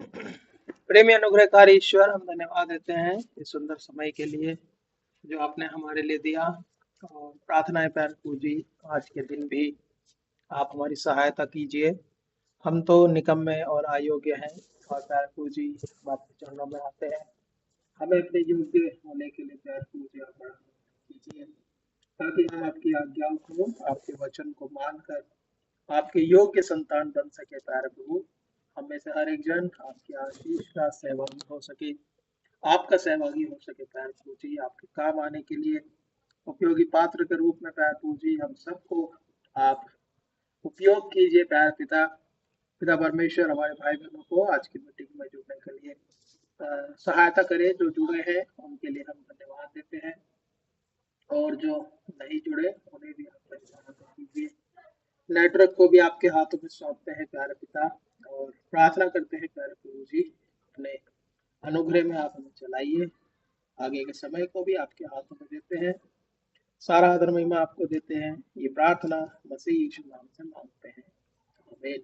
प्रेमी अनुग्रहकारी ईश्वर, हम धन्यवाद देते हैं इस सुंदर समय के लिए जो आपने हमारे लिए दिया। और प्रार्थना है प्यारे प्रभु जी, आज के दिन भी आप हमारी सहायता कीजिए। हम तो निकम्मे और अयोग्य हैं, और प्यारे प्रभु जी हम आपके चरणों में आते हैं। हमें अपने योग्य होने के लिए प्यारे प्रभु जी आप बड़ा कीजिए, ताकि हम आपकी आज्ञाओं को, आपके वचन को मानकर आपके योग्य संतान बन सके। प्यारे प्रभु, हम में से हर एक जन आपकी आशीष का सहभागी हो सके, आपका सहभागी हो सके। प्यारे प्रभु जी, आपके काम आने के लिए उपयोगी पात्र के रूप में प्यारे प्रभु जी हम सबको आप उपयोग कीजिए। प्यारे पिता, पिता परमेश्वर, हमारे भाई बहनों को आज की मीटिंग में जुड़ने के लिए सहायता करें। जो जुड़े हैं उनके लिए हम धन्यवाद देते हैं, और जो नहीं जुड़े उन्हें भी आप सहायता कीजिए। नेटवर्क को भी आपके हाथों में सौंपते हैं प्यारे पिता, और प्रार्थना करते हैं प्यारे प्रभु जी, अपने अनुग्रह में आप हमें चलाइए। आगे के समय को भी आपके हाथों में देते हैं, सारा आदर महिमा आपको देते हैं। ये प्रार्थना मसीह यीशु नाम से मांगते हैं, आमीन।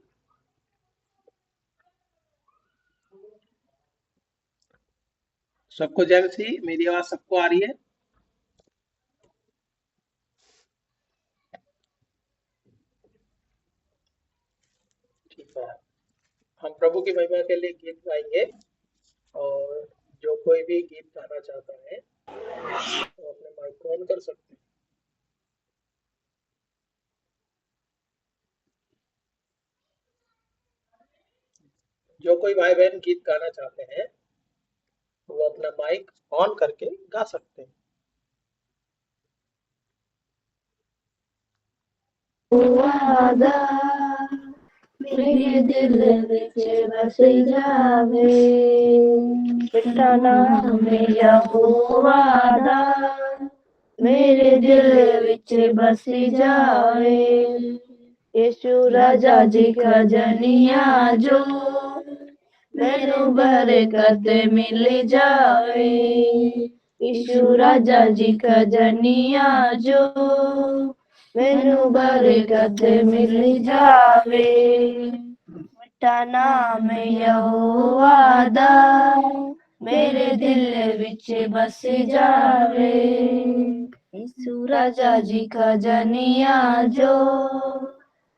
सबको जय मसीह। मेरी आवाज सबको आ रही है? ठीक है, हम प्रभु की महिमा के लिए गीत गाएंगे, और जो कोई भी गीत गाना चाहता है तो अपने माइक को ऑन कर सकते हैं। जो कोई भाई बहन गीत गाना चाहते हैं वो अपना माइक ऑन करके गा सकते हैं। वादा मेरे दिल विच बस जावे, मिठा नाम यहोवा मेरे दिल विच बस जावे। यीशु राजा जी खजनिया जो मैनू बरकत मिल जावे। यीशु राजा जी खजनिया जो मैनू बरकत मिल जावे। मिठा नाम यहोवा दा मेरे दिल विच बस जावे। यीशु राजा जी खजनिया जो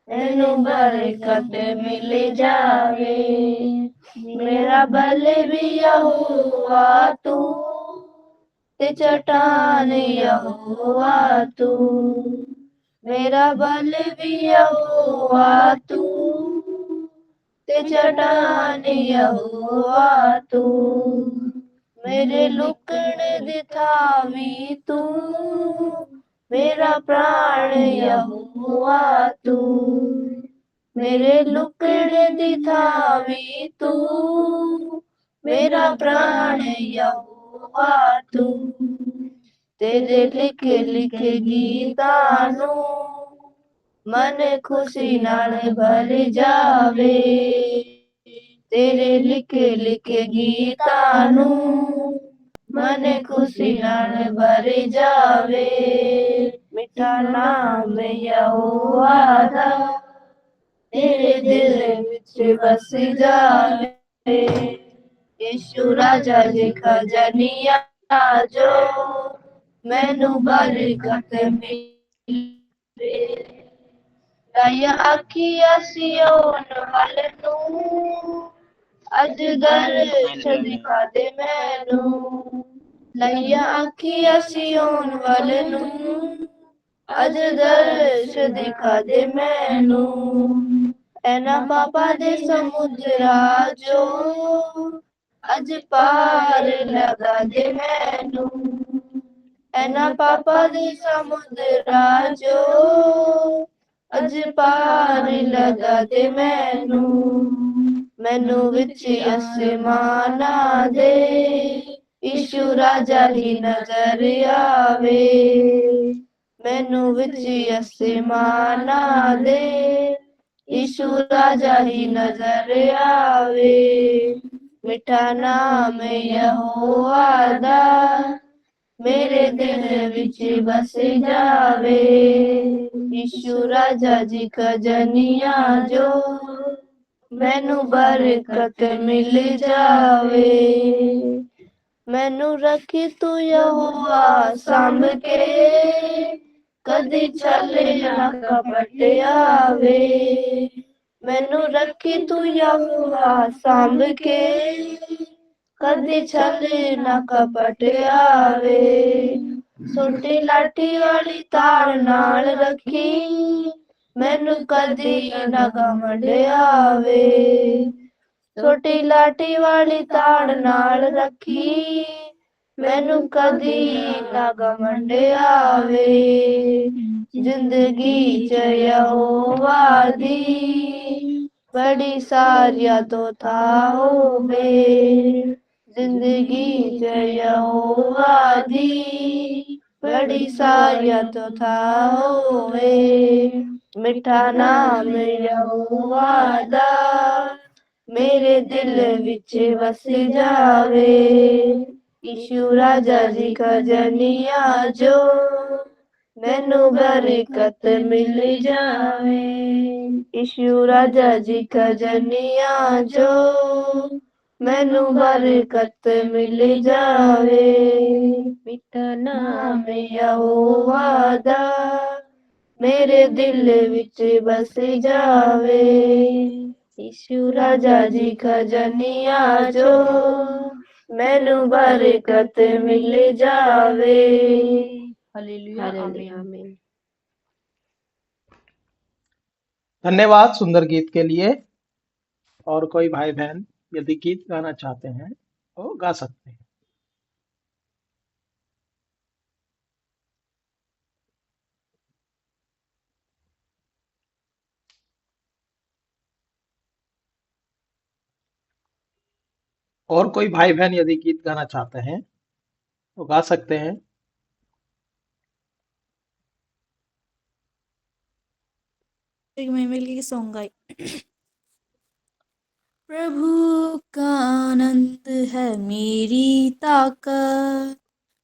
मैनू बरकत मिल जावे। मेरा बल भी यहोवा तू ते चट्टान यहोवा तू, मेरा बल भी यहोवा तू ते चट्टान यहोवा तू, मेरे लुकने दी थावी तू, मेरा प्राण यहोवा तू, मेरे लुकने दी थावी तू, मेरा प्राण यहोवा तू। तेरे लिखे लिखे गीतां नू मन खुशी नाल भर जावे। तेरे लिखे लिखे गीतां नू मन खुशी नाल भर जावे। मिठा नाम यहोवा दा तेरे दिल विच बस जावे। यीशु राजा जी खजनिया जो मैनू बरकत मिले। लाया आखिया सियोन वल नू अज दर्शन दिखा दे मैनू। लाया आखिया सियोन वल नू अज दर्शन दिखा दे मैनू। एना पापा दे समुद्रा जो अज पार लगा दे मैनू। एना पापा दे समुद्रा जो अज पार लगा दे मैनू। मैनू विच आसमाना दे यीशु राजा ही नजर आवे। मैनू विच आसमाना दे यीशु राजा ही नजर आवे। मिठा नाम यहोवा दा मेरे दिल विच बस जावे। यीशु राजा जी खजनिया जो मैनू बरकत मिल जावे। मैनू रखी तू यहोवा सांभ के, कदी छले ना कपट आवे। मैनू रखी तू यहोवा सांभ के, कदी छले ना कपट आवे। सोटी लाठी वाली तार नाल रखी, मैनू कदी ना घमंड आवे। छोटी लाठी वाली ताड़ नाल रखी, मैनू कदी ना घमंड आवे। जिंदगी च यहोवा दी बड़ी सारिया तो था होवे। जिंदगी च यहोवा दी बड़ी सारिया तो था होवे। मिठा नाम यहोवा दा मेरे दिल विच वस जावे। यीशु राजा जी खजनिया जो मैनू बरकत मिल जावे। यीशु राजा जी खजनिया जो मैनू बरकत मिल जावे। मिठा नाम यहोवा दा मेरे दिल विच बस जावे। यीशु राजा जी खजनिया जो मैनू बरकत मिल जावे। हालेलुया आमीन। धन्यवाद सुंदर गीत के लिए। और कोई भाई बहन यदि गीत गाना चाहते हैं तो गा सकते हैं। और कोई भाई बहन यदि गीत गाना चाहते हैं तो गा सकते हैं। मैं मिलके सॉन्ग गाई। प्रभु का आनंद है मेरी ताकत,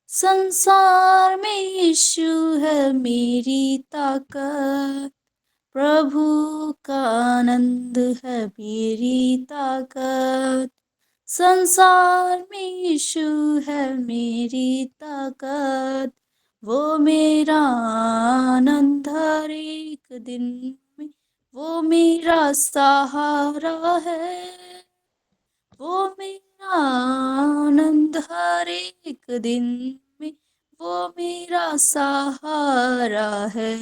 संसार में यीशु है मेरी ताकत। प्रभु का आनंद है मेरी ताकत, संसार में यीशु है मेरी ताकत। वो मेरा आनंद हर एक दिन में, वो मेरा सहारा है। वो मेरा आनंद हर एक दिन में, वो मेरा सहारा है।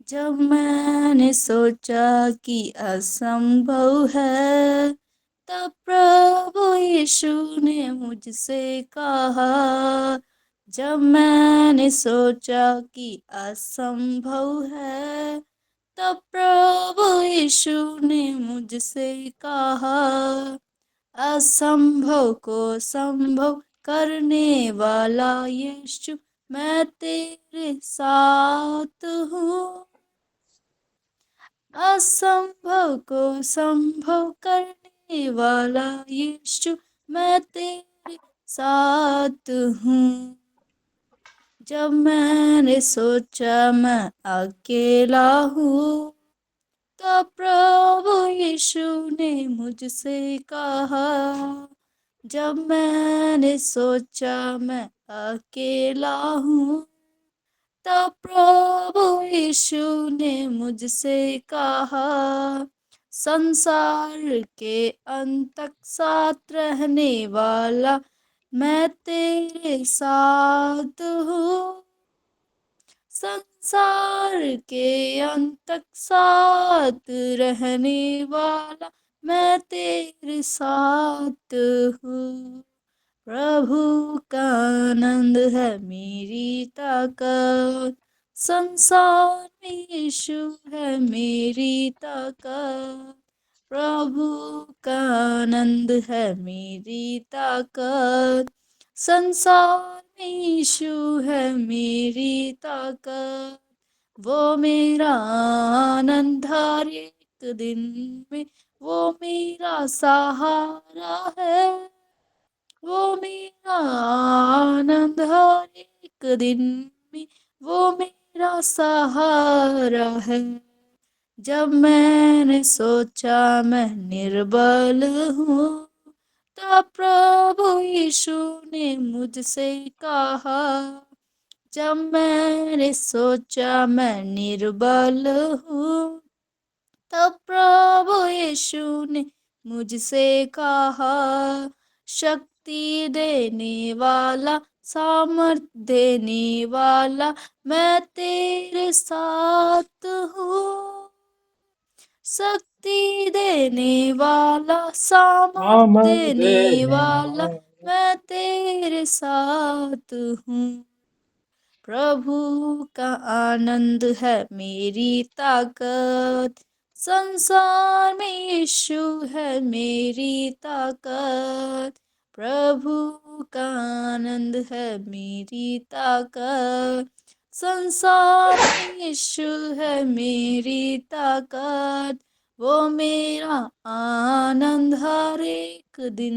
जब मैंने सोचा कि असंभव है, तब प्रभु यीशु ने मुझसे कहा। जब मैंने सोचा कि असंभव है, तब प्रभु यीशु ने मुझसे कहा। असंभव को संभव करने वाला यीशु, मैं तेरे साथ हूँ। असंभव को संभव करने वाला यीशु, मैं तेरे साथ हूँ। जब मैंने सोचा मैं अकेला हूँ, तब प्रभु यीशु ने मुझसे कहा। जब मैंने सोचा मैं अकेला हूँ, तब प्रभु यीशु ने मुझसे कहा। संसार के अंत तक साथ रहने वाला, मैं तेरे साथ हूँ। संसार के अंत तक साथ रहने वाला, मैं तेरे साथ हूँ। प्रभु का आनंद है मेरी ताकत, संसार में यीशु है मेरी ताकत। प्रभु का आनंद है मेरी ताकत, संसार में यीशु है मेरी ताकत। वो मेरा आनंद हर एक दिन में, वो मेरा सहारा है। वो मेरा आनंद हर एक दिन में, वो मेरा सहारा है। जब मैंने सोचा मैं निर्बल हूँ, तब प्रभु यीशु ने मुझसे कहा। जब मैंने सोचा मैं निर्बल हूँ, तब प्रभु यीशु ने मुझसे कहा। शक्ति देने वाला, सामर्थ देने वाला, मैं तेरे साथ हूँ। शक्ति देने वाला, सामर्थ देने वाला, मैं तेरे साथ हूँ। प्रभु का आनंद है मेरी ताकत, संसार में यीशु है मेरी ताकत। प्रभु का आनंद है मेरी ताकत, संसार में यीशु है मेरी ताकत। वो मेरा आनंद हर एक दिन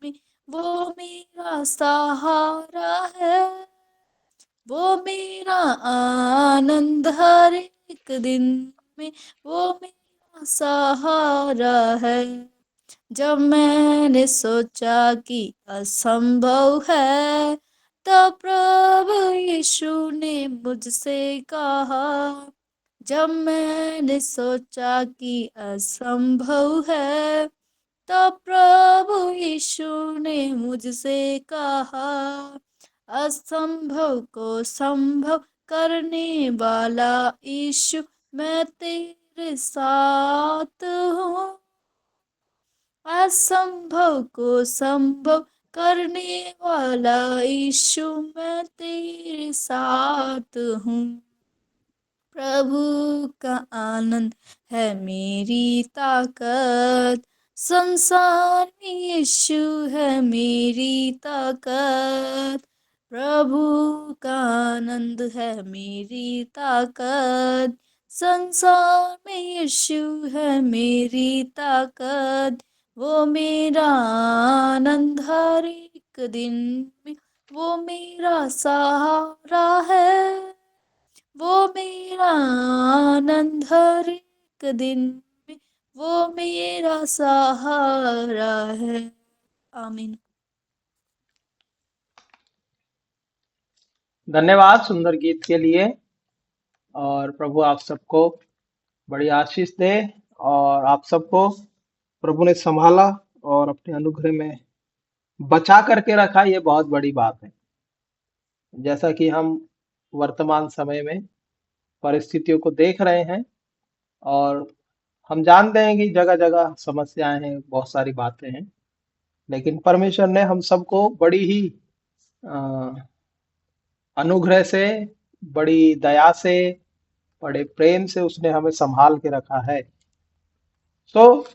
में, वो मेरा सहारा है। वो मेरा आनंद हर एक दिन में, वो मेरा सहारा है। जब मैंने सोचा कि असंभव है, तब प्रभु यीशु ने मुझसे कहा। जब मैंने सोचा कि असंभव है, तब प्रभु यीशु ने मुझसे कहा। असंभव को संभव करने वाला यीशु, मैं तेरे साथ हूँ। असंभव को संभव करने वाला यीशु, मैं तेरे साथ हूँ। प्रभु का आनंद है मेरी ताकत, संसार में यीशु है मेरी ताकत। प्रभु का आनंद है मेरी ताकत, संसार में यीशु है मेरी ताकत। वो मेरा आनंद हर एक दिन में, वो मेरा सहारा है। वो मेरा आनंद हर एक दिन में, वो मेरा सहारा है। आमीन। धन्यवाद सुंदर गीत के लिए। और प्रभु आप सबको बड़ी आशीष दे, और आप सबको प्रभु ने संभाला और अपने अनुग्रह में बचा करके रखा, ये बहुत बड़ी बात है। जैसा कि हम वर्तमान समय में परिस्थितियों को देख रहे हैं, और हम जानते हैं कि जगह जगह समस्याएं हैं, बहुत सारी बातें हैं, लेकिन परमेश्वर ने हम सबको बड़ी ही अ, अनुग्रह से, बड़ी दया से, बड़े प्रेम से उसने हमें संभाल के रखा है। तो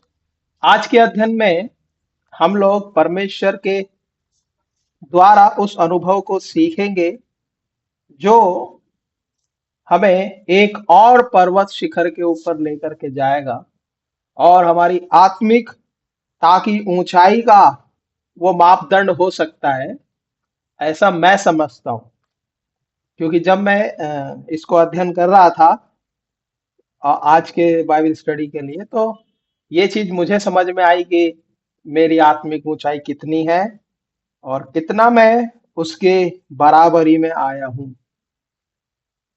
आज के अध्ययन में हम लोग परमेश्वर के द्वारा उस अनुभव को सीखेंगे जो हमें एक और पर्वत शिखर के ऊपर लेकर के जाएगा, और हमारी आत्मिक ताकि ऊंचाई का वो मापदंड हो सकता है, ऐसा मैं समझता हूँ। क्योंकि जब मैं इसको अध्ययन कर रहा था आज के बाइबल स्टडी के लिए, तो ये चीज मुझे समझ में आई कि मेरी आत्मिक ऊंचाई कितनी है और कितना मैं उसके बराबरी में आया हूँ।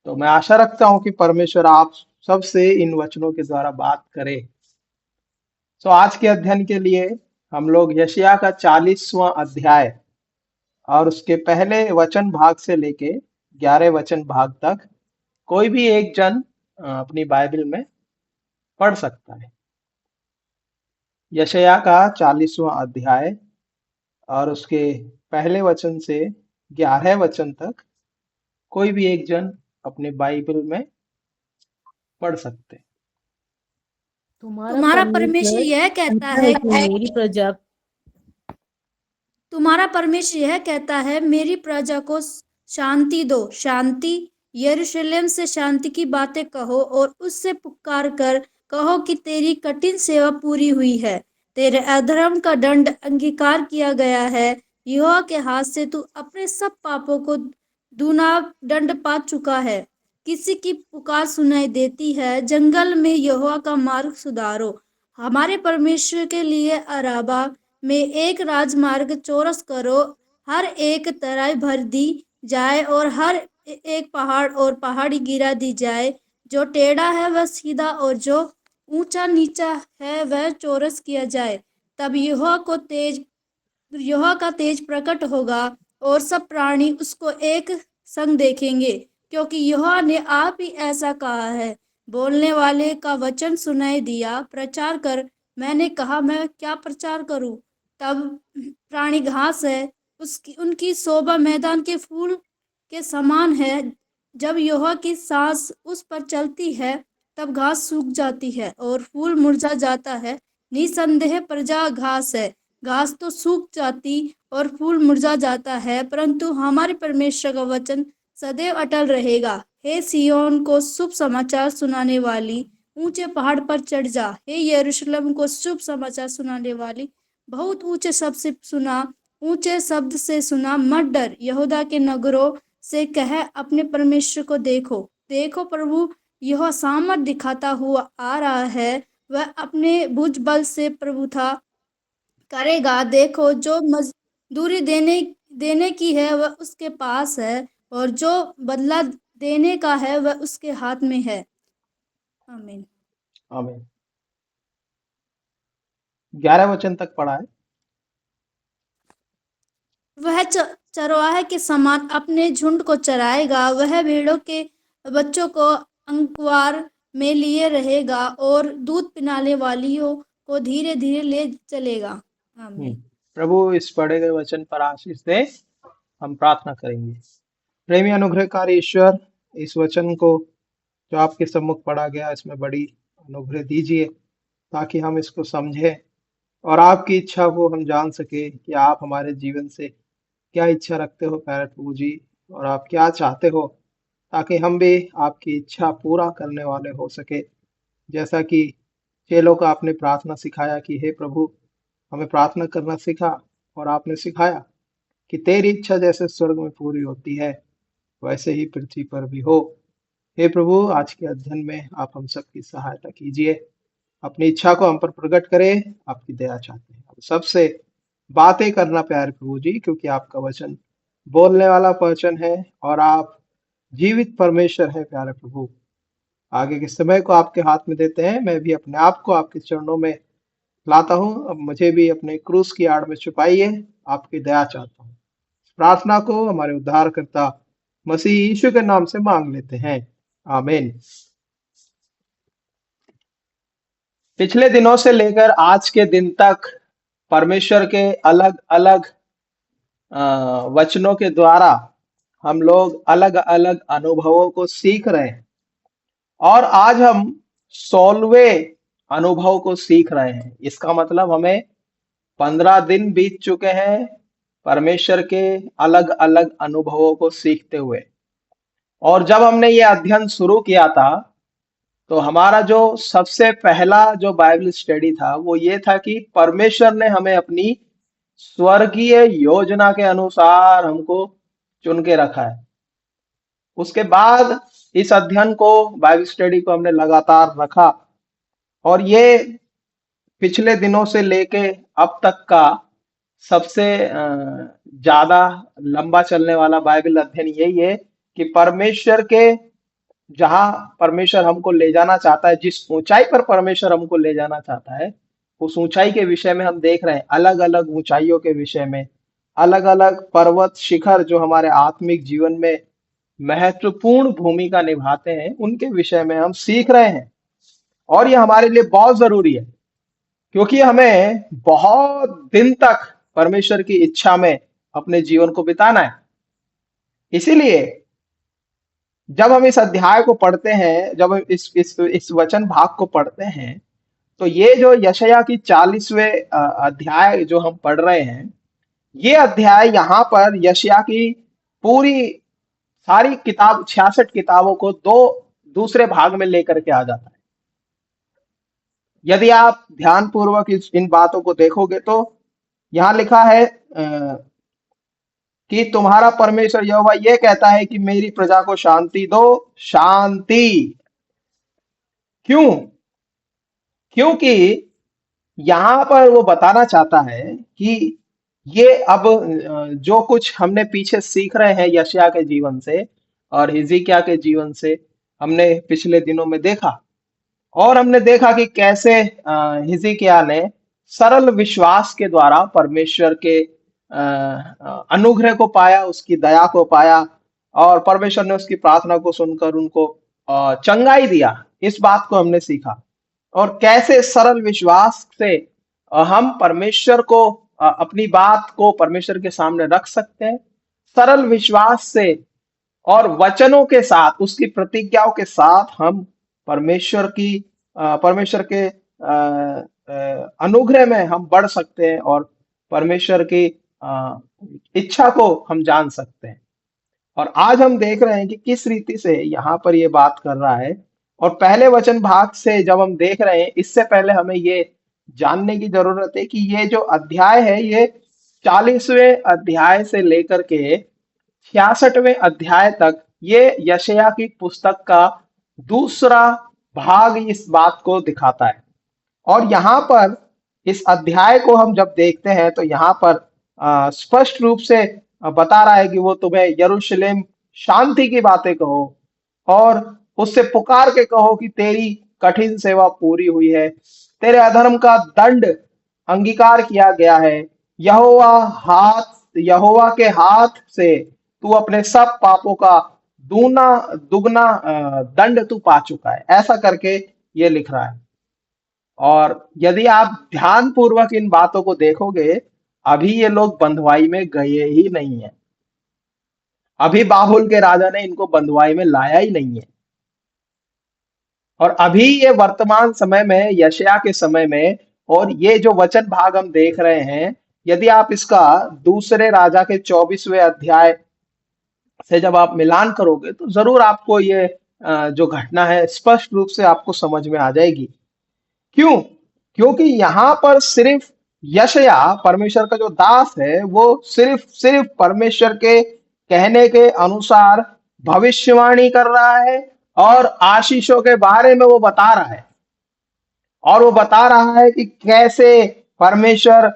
तो मैं आशा रखता हूँ कि परमेश्वर आप सबसे इन वचनों के द्वारा बात करे। तो आज के अध्ययन के लिए हम लोग यशायाह का 40वां अध्याय और उसके पहले वचन भाग से लेके 11 वचन भाग तक कोई भी एक जन अपनी बाइबल में पढ़ सकता है। यशायाह का 40वां अध्याय और उसके पहले वचन से 11 वचन तक कोई भी एक जन अपने बाइबल में पढ़ सकते हैं। तुम्हारा परमेश्वर यह कहता है कि मेरी प्रजा तुम्हारा परमेश्वर यह कहता है, मेरी प्रजा को शांति दो, शांति। यरूशलेम से शांति की बातें कहो और उससे पुकार कर कहो कि तेरी कठिन सेवा पूरी हुई है, तेरे अधर्म का दंड अंगीकार किया गया है। यहोवा के हाथ से तू अपने सब पापों को दूना दंड पा चुका है। किसी की पुकार सुनाई देती है, जंगल में यहोवा का मार्ग सुधारो। हमारे परमेश्वर के लिए अराबा में एक राजमार्ग चौरस करो। हर एक तराई भर दी जाए और हर एक पहाड़ और पहाड़ी गिरा दी जाए। जो टेढ़ा है वह सीधा और जो ऊंचा नीचा है वह चौरस किया जाए। तब यहोवा का तेज प्रकट होगा और सब प्राणी उसको एक संग देखेंगे, क्योंकि यहोवा ने आप ही ऐसा कहा है। बोलने वाले का वचन सुनाई दिया, प्रचार कर। मैंने कहा, मैं क्या प्रचार करूं? तब प्राणी घास है, उसकी उनकी शोभा मैदान के फूल के समान है। जब यहोवा की सांस उस पर चलती है, तब घास सूख जाती है और फूल मुरझा जाता है। निसंदेह प्रजा घास है, घास तो सूख जाती और फूल मुरझा जाता है, परंतु हमारे परमेश्वर का वचन सदैव अटल रहेगा। हे सिय्योन को शुभ समाचार सुनाने वाली, ऊंचे पहाड़ पर चढ़ जा। हे यरूशलेम को शुभ समाचार सुनाने वाली, बहुत ऊंचे शब्द से सुना, ऊंचे शब्द से सुना, मत डर। यहूदा के नगरों से कह, अपने परमेश्वर को देखो। देखो, प्रभु यह सामर्थ दिखाता हुआ आ रहा है। वह अपने भुज बल से प्रभुता करेगा। देखो, जो मजदूरी देने की है वह उसके पास है, और जो बदला देने का है वह उसके हाथ में है। आमीन। आमीन। 11 वचन तक पढ़ा है। वह चरवाहे के समान अपने झुंड को चराएगा। वह भेड़ों के बच्चों को अंकवार में लिए रहेगा और दूध पिलाने वालियों को धीरे धीरे ले चलेगा। आमीन। प्रभु इस पढ़े गए वचन पर आशीष दे। हम प्रार्थना करेंगे। प्रेमी अनुग्रहकारी ईश्वर, इस वचन को जो आपके सम्मुख पढ़ा गया, इसमें बड़ी अनुग्रह दीजिए ताकि हम इसको समझें और आपकी इच्छा को हम जान सके कि आप हमारे जीवन से क्या इच्छा रखते हो प्यारे प्रभु जी, और आप क्या चाहते हो, ताकि हम भी आपकी इच्छा पूरा करने वाले हो सके। जैसा कि चेलों को आपने प्रार्थना सिखाया कि हे प्रभु, हमें प्रार्थना करना सिखा, और आपने सिखाया कि तेरी इच्छा जैसे स्वर्ग में पूरी होती है वैसे ही पृथ्वी पर भी हो। हे प्रभु, आज के अध्ययन में आप हम सबकी सहायता कीजिए, अपनी इच्छा को हम पर प्रकट करें। आपकी दया चाहते हैं हम सबसे बातें करना प्यारे प्रभु जी, क्योंकि आपका वचन बोलने वाला वचन है और आप जीवित परमेश्वर है प्यारे प्रभु। आगे के समय को आपके हाथ में देते हैं। मैं भी अपने आप को आपके चरणों में लाता हूँ। अब मुझे भी अपने क्रूस की आड़ में छुपाइए। आपकी दया चाहता हूँ। प्रार्थना को हमारे उद्धारकर्ता मसीह यीशु के नाम से मांग लेते हैं। आमीन। पिछले दिनों से लेकर आज के दिन तक परमेश्वर के अलग अलग वचनों के द्वारा हम लोग अलग अलग अनुभवों को सीख रहे हैं, और आज हम 16वें अनुभव को सीख रहे हैं। इसका मतलब हमें 15 दिन बीत चुके हैं परमेश्वर के अलग अलग अनुभवों को सीखते हुए। और जब हमने ये अध्ययन शुरू किया था, तो हमारा जो सबसे पहला जो बाइबल स्टडी था वो ये था कि परमेश्वर ने हमें अपनी स्वर्गीय योजना के अनुसार हमको चुन के रखा है। उसके बाद इस अध्ययन को, बाइबल स्टडी को हमने लगातार रखा, और ये पिछले दिनों से लेके अब तक का सबसे ज्यादा लंबा चलने वाला बाइबल अध्ययन यही है कि परमेश्वर के, जहां परमेश्वर हमको ले जाना चाहता है, जिस ऊंचाई पर परमेश्वर हमको ले जाना चाहता है, उस ऊंचाई के विषय में हम देख रहे हैं। अलग अलग ऊंचाइयों के विषय में, अलग अलग पर्वत शिखर जो हमारे आत्मिक जीवन में महत्वपूर्ण भूमिका निभाते हैं, उनके विषय में हम सीख रहे हैं। और ये हमारे लिए बहुत जरूरी है, क्योंकि हमें बहुत दिन तक परमेश्वर की इच्छा में अपने जीवन को बिताना है। इसीलिए जब हम इस अध्याय को पढ़ते हैं, जब हम इस वचन भाग को पढ़ते हैं, तो ये जो यशायाह की 40वें अध्याय जो हम पढ़ रहे हैं, ये अध्याय यहाँ पर यशायाह की पूरी सारी किताब 66 किताबों को दूसरे भाग में लेकर के आ जाता है। यदि आप ध्यान पूर्वक इन बातों को देखोगे तो यहाँ लिखा है कि तुम्हारा परमेश्वर यहोवा ये कहता है कि मेरी प्रजा को शांति दो, शांति। क्यों? क्योंकि यहां पर वो बताना चाहता है कि ये अब जो कुछ हमने पीछे सीख रहे हैं यशायाह के जीवन से और हिजकिय्याह के जीवन से, हमने पिछले दिनों में देखा। और हमने देखा कि कैसे हिजकिय्याह ने सरल विश्वास के द्वारा परमेश्वर के अनुग्रह को पाया, उसकी दया को पाया, और परमेश्वर ने उसकी प्रार्थना को सुनकर उनको चंगाई दिया। इस बात को हमने सीखा। और कैसे सरल विश्वास से हम परमेश्वर को अपनी बात को परमेश्वर के सामने रख सकते हैं, सरल विश्वास से और वचनों के साथ, उसकी प्रतिज्ञाओं के साथ हम परमेश्वर के अनुग्रह में हम बढ़ सकते हैं और परमेश्वर की इच्छा को हम जान सकते हैं। और आज हम देख रहे हैं कि किस रीति से यहाँ पर ये बात कर रहा है। और पहले वचन भाग से जब हम देख रहे हैं, इससे पहले हमें ये जानने की जरूरत है कि ये जो अध्याय है, ये 40वें अध्याय से लेकर के 66वें अध्याय तक ये यशायाह की पुस्तक का दूसरा भाग इस बात को दिखाता है। और यहाँ पर इस अध्याय को हम जब देखते हैं तो यहाँ पर स्पष्ट रूप से बता रहा है कि वो तुम्हें यरूशलेम शांति की बातें कहो और उससे पुकार के कहो कि तेरी कठिन सेवा पूरी हुई है, तेरे अधर्म का दंड अंगीकार किया गया है, यहोवा के हाथ से तू अपने सब पापों का दूना दुगना दंड तू पा चुका है। ऐसा करके ये लिख रहा है। और यदि आप ध्यान पूर्वक इन बातों को देखोगे, अभी ये लोग बंधुआई में गए ही नहीं है। अभी बाबुल के राजा ने इनको बंधुआई में लाया ही नहीं है। और अभी ये वर्तमान समय में, यशायाह के समय में, और ये जो वचन भाग हम देख रहे हैं, यदि आप इसका दूसरे राजा के 24वें अध्याय से जब आप मिलान करोगे तो जरूर आपको ये जो घटना है स्पष्ट रूप से आपको समझ में आ जाएगी। क्यों? क्योंकि यहाँ पर सिर्फ यशायाह, परमेश्वर का जो दास है, वो सिर्फ परमेश्वर के कहने के अनुसार भविष्यवाणी कर रहा है और आशीषों के बारे में वो बता रहा है। और वो बता रहा है कि कैसे परमेश्वर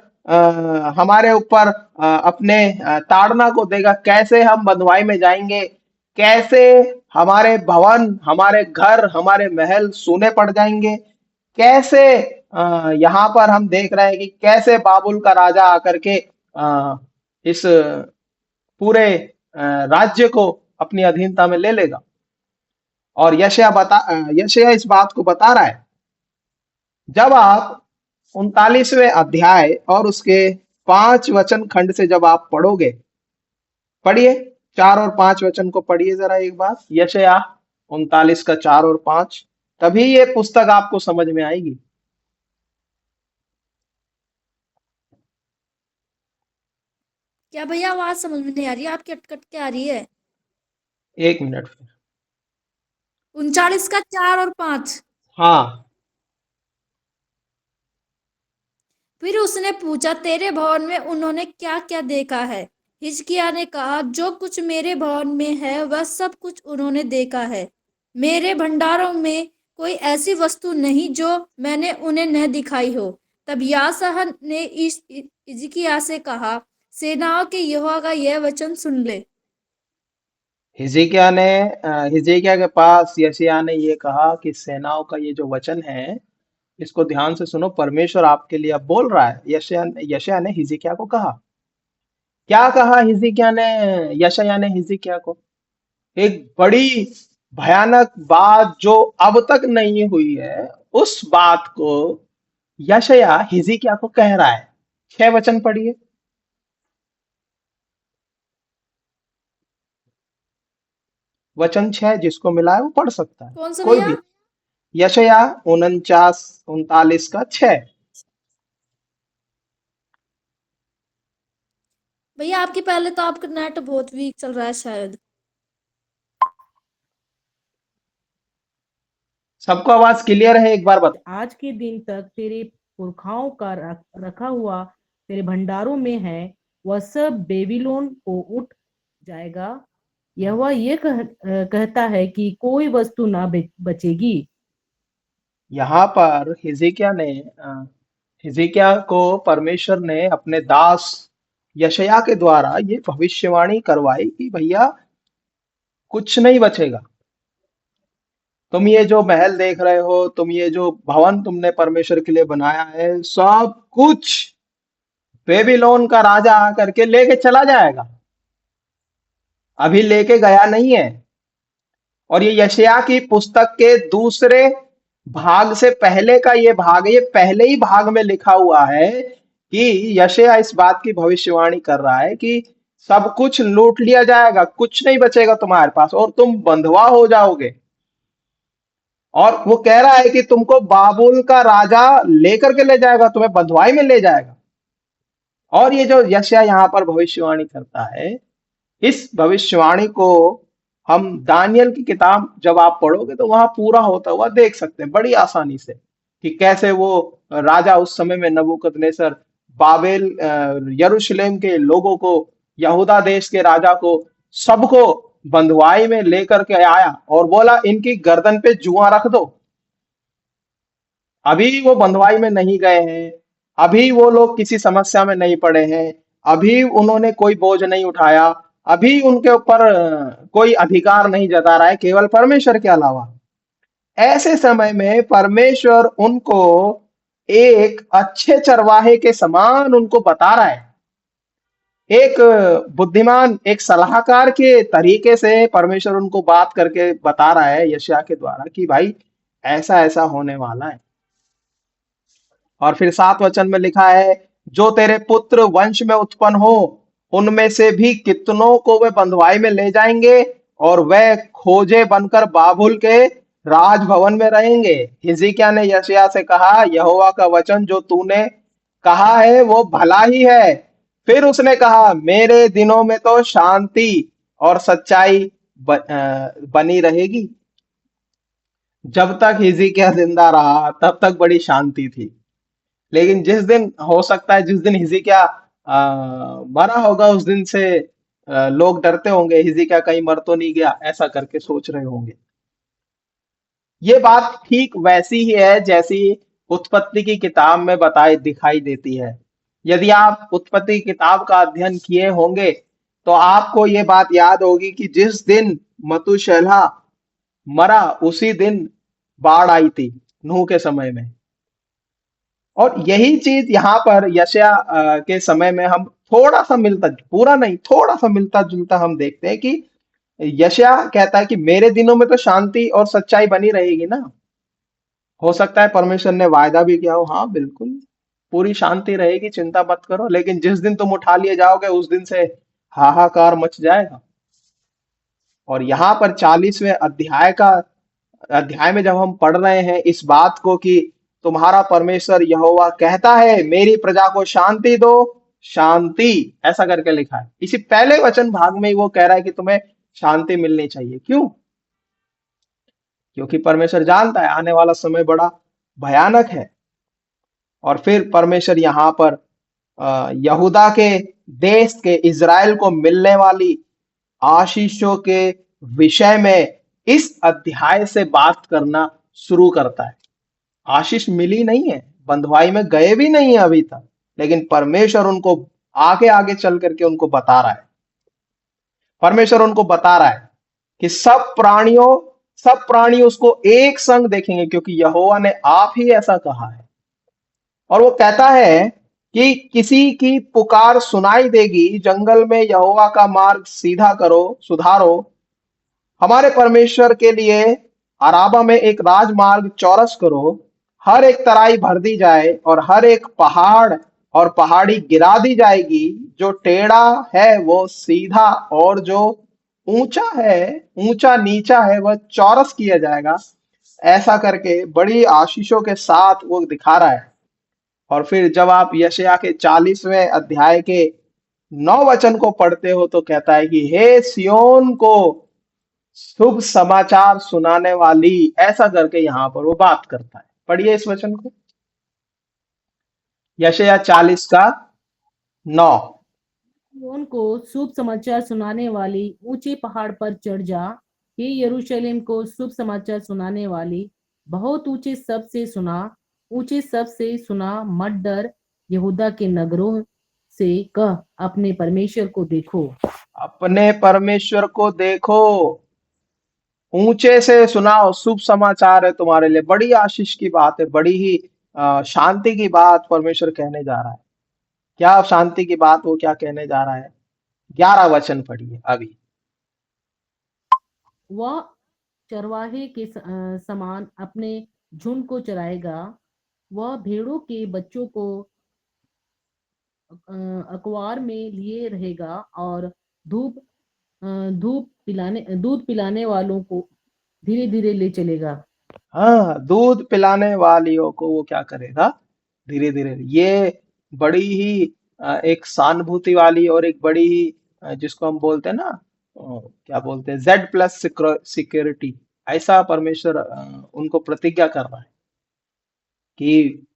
हमारे ऊपर अपने ताड़ना को देगा, कैसे हम बंधुआई में जाएंगे, कैसे हमारे भवन, हमारे घर, हमारे महल सूने पड़ जाएंगे, कैसे यहाँ पर हम देख रहे हैं कि कैसे बाबुल का राजा आकर के इस पूरे राज्य को अपनी अधीनता में ले लेगा। और यशायाह इस बात को बता रहा है। जब आप 39वें अध्याय और उसके 5 वचन खंड से जब आप पढ़ोगे, पढ़िए 4 और 5 वचन को पढ़िए जरा एक बार, यशायाह 39 का 4 और 5, तभी ये पुस्तक आपको समझ में आएगी। क्या भैया आवाज समझ में नहीं आ रही है? आपकी अटकट के आ रही है। 1 मिनट फिर। 39 का 4 और 5। हाँ। फिर उसने पूछा, तेरे भवन में उन्होंने क्या क्या देखा है? हिजकिय्याह ने कहा, जो कुछ मेरे भवन में है वह सब कुछ उन्होंने देखा है। मेरे भंडारों में कोई ऐसी वस्तु नहीं जो मैंने उन्हें न दिखाई हो। तब याशायाह ने हिजकिय्याह से कहा, सेनाओं के यहोवा का यह वचन सुन ले। हिजकिय्याह के पास यशायाह ने ये कहा कि सेनाओं का ये जो वचन है, इसको ध्यान से सुनो, परमेश्वर आपके लिए अब बोल रहा है। यशायाह ने हिजकिय्याह को कहा, क्या कहा यशायाह ने हिजकिय्याह को? एक बड़ी भयानक बात जो अब तक नहीं हुई है, उस बात को यशायाह हिजकिय्याह को कह रहा है। 6 वचन पढ़िए। वचन 6 जिसको मिला है वो पढ़ सकता है, कौन सा कोई भैया? भी। यशायाह 39 का 6। भैया आपकी पहले तो आपका नेट बहुत वीक चल रहा है शायद। सबको आवाज क्लियर है? एक बार बता। आज के दिन तक तेरे पुरखाओं का रखा हुआ तेरे भंडारों में है, वह सब बेबीलोन को उठ जाएगा। यहोवा ये कहता है कि कोई वस्तु ना बचेगी। यहाँ पर हिजकिय्याह को परमेश्वर ने अपने दास यशायाह के द्वारा ये भविष्यवाणी करवाई कि भैया कुछ नहीं बचेगा। तुम ये जो महल देख रहे हो, तुम ये जो भवन तुमने परमेश्वर के लिए बनाया है, सब कुछ बेबीलोन का राजा आकर के लेके चला जाएगा। अभी लेके गया नहीं है। और ये यशायाह की पुस्तक के दूसरे भाग से पहले का ये भाग है, ये पहले ही भाग में लिखा हुआ है कि यशायाह इस बात की भविष्यवाणी कर रहा है कि सब कुछ लूट लिया जाएगा, कुछ नहीं बचेगा तुम्हारे पास और तुम बंधुआ हो जाओगे। और वो कह रहा है कि तुमको बाबुल का राजा लेकर के ले जाएगा, तुम्हें बंधुआई में ले जाएगा। और ये जो यशायाह यहाँ पर भविष्यवाणी करता है, इस भविष्यवाणी को हम दानियल की किताब जब आप पढ़ोगे तो वहां पूरा होता हुआ देख सकते हैं बड़ी आसानी से कि कैसे वो राजा उस समय में नबूकदनेस्सर बाबेल यरूशलेम के लोगों को, यहूदा देश के राजा को, सबको बंधुआई में लेकर के आया और बोला इनकी गर्दन पे जुआ रख दो। अभी वो बंधुआई में नहीं गए हैं, अभी वो लोग किसी समस्या में नहीं पड़े हैं, अभी उन्होंने कोई बोझ नहीं उठाया, अभी उनके ऊपर कोई अधिकार नहीं जता रहा है केवल परमेश्वर के अलावा। ऐसे समय में परमेश्वर उनको एक अच्छे चरवाहे के समान उनको बता रहा है, एक बुद्धिमान, एक सलाहकार के तरीके से परमेश्वर उनको बात करके बता रहा है यशायाह के द्वारा कि भाई ऐसा ऐसा होने वाला है। और फिर 7 वचन में लिखा है, जो तेरे पुत्र वंश में उत्पन्न हो उनमें से भी कितनों को वे बंधुआई में ले जाएंगे और वे खोजे बनकर बाबुल के राजभवन में रहेंगे। हिजकिय्याह ने यशायाह से कहा, यहोवा का वचन जो तूने कहा है वो भला ही है। फिर उसने कहा, मेरे दिनों में तो शांति और सच्चाई बनी रहेगी। जब तक हिजकिय्याह जिंदा रहा तब तक बड़ी शांति थी, लेकिन जिस दिन, हो सकता है जिस दिन हिजकिय्याह मरा होगा उस दिन से लोग डरते होंगे, हिजकिय्याह कहीं मर तो नहीं गया, ऐसा करके सोच रहे होंगे। ये बात ठीक वैसी ही है जैसी उत्पत्ति की किताब में बताई दिखाई देती है। यदि आप उत्पत्ति की किताब का अध्ययन किए होंगे तो आपको ये बात याद होगी कि जिस दिन मतुशेलह मरा उसी दिन बाढ़ आई थी नूह के समय में। और यही चीज यहाँ पर यशायाह के समय में हम थोड़ा सा मिलता, पूरा नहीं, थोड़ा सा मिलता जुलता हम देखते हैं कि यशायाह कहता है कि मेरे दिनों में तो शांति और सच्चाई बनी रहेगी ना। हो सकता है परमेश्वर ने वायदा भी किया हो, हाँ बिल्कुल पूरी शांति रहेगी, चिंता मत करो, लेकिन जिस दिन तुम उठा लिए जाओगे उस दिन से हाहाकार मच जाएगा। और यहाँ पर 40वें अध्याय में जब हम पढ़ रहे हैं इस बात को कि तुम्हारा परमेश्वर यहोवा कहता है मेरी प्रजा को शांति दो, शांति, ऐसा करके लिखा है। इसी पहले वचन भाग में ही वो कह रहा है कि तुम्हें शांति मिलनी चाहिए। क्यों? क्योंकि परमेश्वर जानता है आने वाला समय बड़ा भयानक है। और फिर परमेश्वर यहाँ पर यहूदा के देश के इज़राइल को मिलने वाली आशीषों के विषय में इस अध्याय से बात करना शुरू करता है। आशीष मिली नहीं है, बंधुआई में गए भी नहीं है अभी तक, लेकिन परमेश्वर उनको आगे आगे चल करके उनको बता रहा है। परमेश्वर उनको बता रहा है कि सब प्राणी उसको एक संग देखेंगे क्योंकि यहोवा ने आप ही ऐसा कहा है। और वो कहता है कि किसी की पुकार सुनाई देगी, जंगल में यहोवा का मार्ग सीधा करो, सुधारो, हमारे परमेश्वर के लिए अराबा में एक राजमार्ग चौरस करो, हर एक तराई भर दी जाए और हर एक पहाड़ और पहाड़ी गिरा दी जाएगी, जो टेढ़ा है वो सीधा और जो ऊंचा नीचा है वह चौरस किया जाएगा। ऐसा करके बड़ी आशीषों के साथ वो दिखा रहा है। और फिर जब आप यशायाह के 40वें अध्याय के 9 वचन को पढ़ते हो तो कहता है कि हे सियोन को शुभ समाचार सुनाने वाली, ऐसा करके यहाँ पर वो बात करता है। पढ़िए इस वचन को, यशायाह 40 का 9। सिय्योन को शुभ समाचार सुनाने वाली ऊंचे पहाड़ पर चढ़ जा। हे यरूशलेम को शुभ समाचार सुनाने वाली बहुत ऊंचे शब्द से सुना, मत डर। यहूदा के नगरों से कह, अपने परमेश्वर को देखो। अपने परमेश्वर को देखो, ऊंचे से सुनाओ, शुभ समाचार है तुम्हारे लिए, बड़ी आशीष की बात है, बड़ी ही शांति की बात परमेश्वर कहने जा रहा है। क्या शांति की बात वो क्या कहने जा रहा है? 11 वचन पढ़िए अभी। वह चरवाहे के समान अपने झुंड को चराएगा। वह भेड़ों के बच्चों को अखबार में लिए रहेगा और धूप दूध पिलाने वालों को धीरे धीरे ले चलेगा। हाँ, दूध पिलाने वालियों को वो क्या करेगा? धीरे धीरे। ये बड़ी ही एक सहानुभूति वाली और एक बड़ी ही जिसको हम बोलते हैं ना, क्या बोलते हैं, Z+ सिक्योरिटी, ऐसा परमेश्वर उनको प्रतिज्ञा कर रहा है कि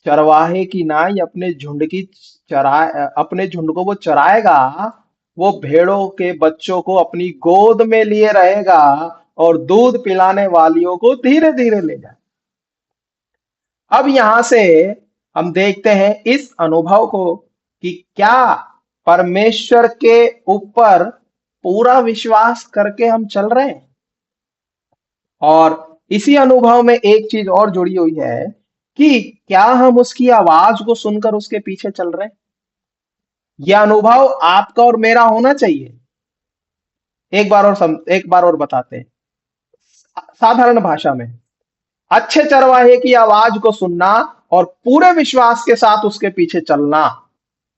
चरवाहे की नाई अपने झुंड को वो चराएगा। वो भेड़ों के बच्चों को अपनी गोद में लिए रहेगा और दूध पिलाने वालियों को धीरे धीरे ले जाए। अब यहां से हम देखते हैं इस अनुभव को कि क्या परमेश्वर के ऊपर पूरा विश्वास करके हम चल रहे हैं। और इसी अनुभव में एक चीज और जुड़ी हुई है कि क्या हम उसकी आवाज को सुनकर उसके पीछे चल रहे हैं। यह अनुभव आपका और मेरा होना चाहिए। एक बार और बताते हैं साधारण भाषा में। अच्छे चरवाहे की आवाज को सुनना और पूरे विश्वास के साथ उसके पीछे चलना,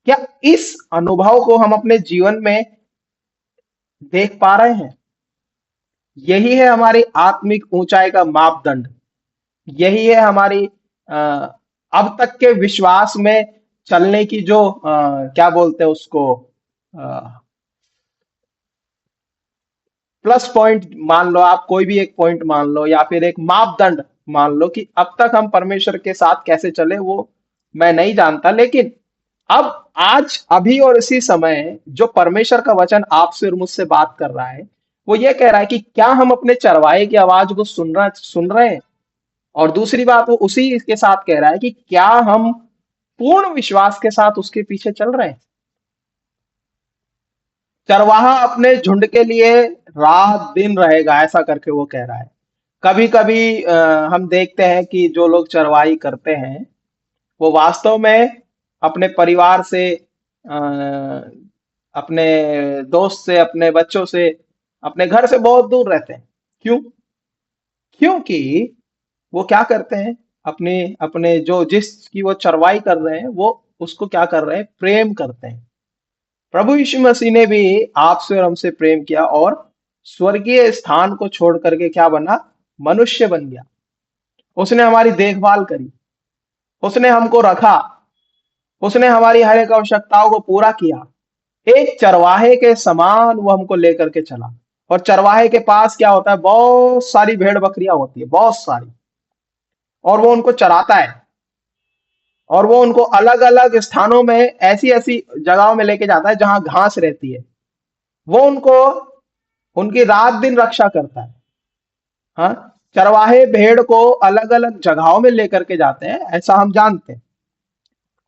क्या इस अनुभव को हम अपने जीवन में देख पा रहे हैं? यही है हमारी आत्मिक ऊंचाई का मापदंड। यही है हमारी अब तक के विश्वास में चलने की जो क्या बोलते हैं उसको, प्लस पॉइंट मान लो, आप कोई भी एक पॉइंट मान लो या फिर एक मापदंड मान लो कि अब तक हम परमेश्वर के साथ कैसे चले, वो मैं नहीं जानता। लेकिन अब आज अभी और इसी समय जो परमेश्वर का वचन आपसे और मुझसे बात कर रहा है, वो ये कह रहा है कि क्या हम अपने चरवाहे की आवाज को सुन रहे हैं। और दूसरी बात वो उसी के साथ कह रहा है कि क्या हम पूर्ण विश्वास के साथ उसके पीछे चल रहे हैं। चरवाहा अपने झुंड के लिए रात दिन रहेगा, ऐसा करके वो कह रहा है। कभी कभी हम देखते हैं कि जो लोग चरवाही करते हैं वो वास्तव में अपने परिवार से, अपने दोस्त से, अपने बच्चों से, अपने घर से बहुत दूर रहते हैं। क्यों? क्योंकि वो क्या करते हैं, अपने अपने जो जिसकी वो चरवाई कर रहे हैं वो उसको क्या कर रहे हैं, प्रेम करते हैं। प्रभु यीशु मसीह ने भी आपसे और हमसे प्रेम किया और स्वर्गीय स्थान को छोड़ करके क्या बना, मनुष्य बन गया। उसने हमारी देखभाल करी, उसने हमको रखा, उसने हमारी हर एक आवश्यकताओं को पूरा किया। एक चरवाहे के समान वो हमको लेकर के चला। और चरवाहे के पास क्या होता है, बहुत सारी भेड़ बकरियां होती है, बहुत सारी, और वो उनको चराता है और वो उनको अलग अलग स्थानों में, ऐसी ऐसी जगहों में लेके जाता है जहां घास रहती है। वो उनको उनकी रात दिन रक्षा करता है। हाँ, चरवाहे भेड़ को अलग अलग जगहों में लेकर के जाते हैं, ऐसा हम जानते हैं।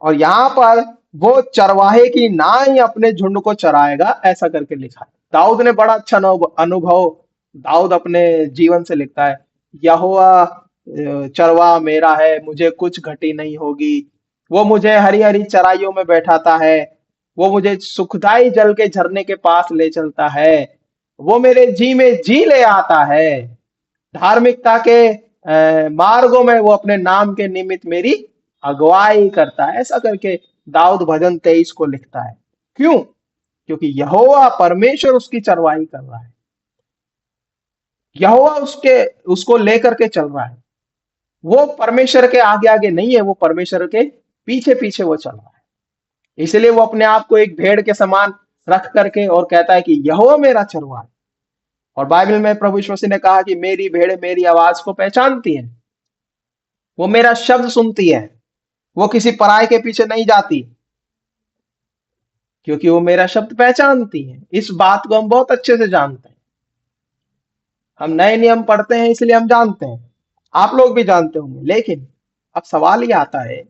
और यहाँ पर वो चरवाहे की नाई अपने झुंड को चराएगा, ऐसा करके लिखा है। दाऊद ने बड़ा अच्छा अनुभव दाऊद अपने जीवन से लिखता है। यहोवा चरवा मेरा है, मुझे कुछ घटी नहीं होगी। वो मुझे हरी हरी चराइयों में बैठाता है, वो मुझे सुखदाई जल के झरने के पास ले चलता है, वो मेरे जी में जी ले आता है। धार्मिकता के मार्गों में वो अपने नाम के निमित्त मेरी अगुवाई करता है, ऐसा करके दाऊद भजन 23 को लिखता है। क्यों? क्योंकि यहोवा परमेश्वर उसकी चरवाही कर रहा है। यहोवा उसको लेकर के चल रहा है। वो परमेश्वर के आगे आगे नहीं है, वो परमेश्वर के पीछे पीछे वो चल रहा है। इसलिए वो अपने आप को एक भेड़ के समान रख करके और कहता है कि यहोवा मेरा चरवाहा है। और बाइबल में प्रभु यीशु मसीह ने कहा कि मेरी भेड़ मेरी आवाज को पहचानती है, वो मेरा शब्द सुनती है, वो किसी पराये के पीछे नहीं जाती। क्योंकि वो मेरा शब्द पहचानती है। इस बात को हम बहुत अच्छे से जानते हैं। हम नए नियम पढ़ते हैं इसलिए हम जानते हैं, आप लोग भी जानते होंगे। लेकिन अब सवाल ये आता है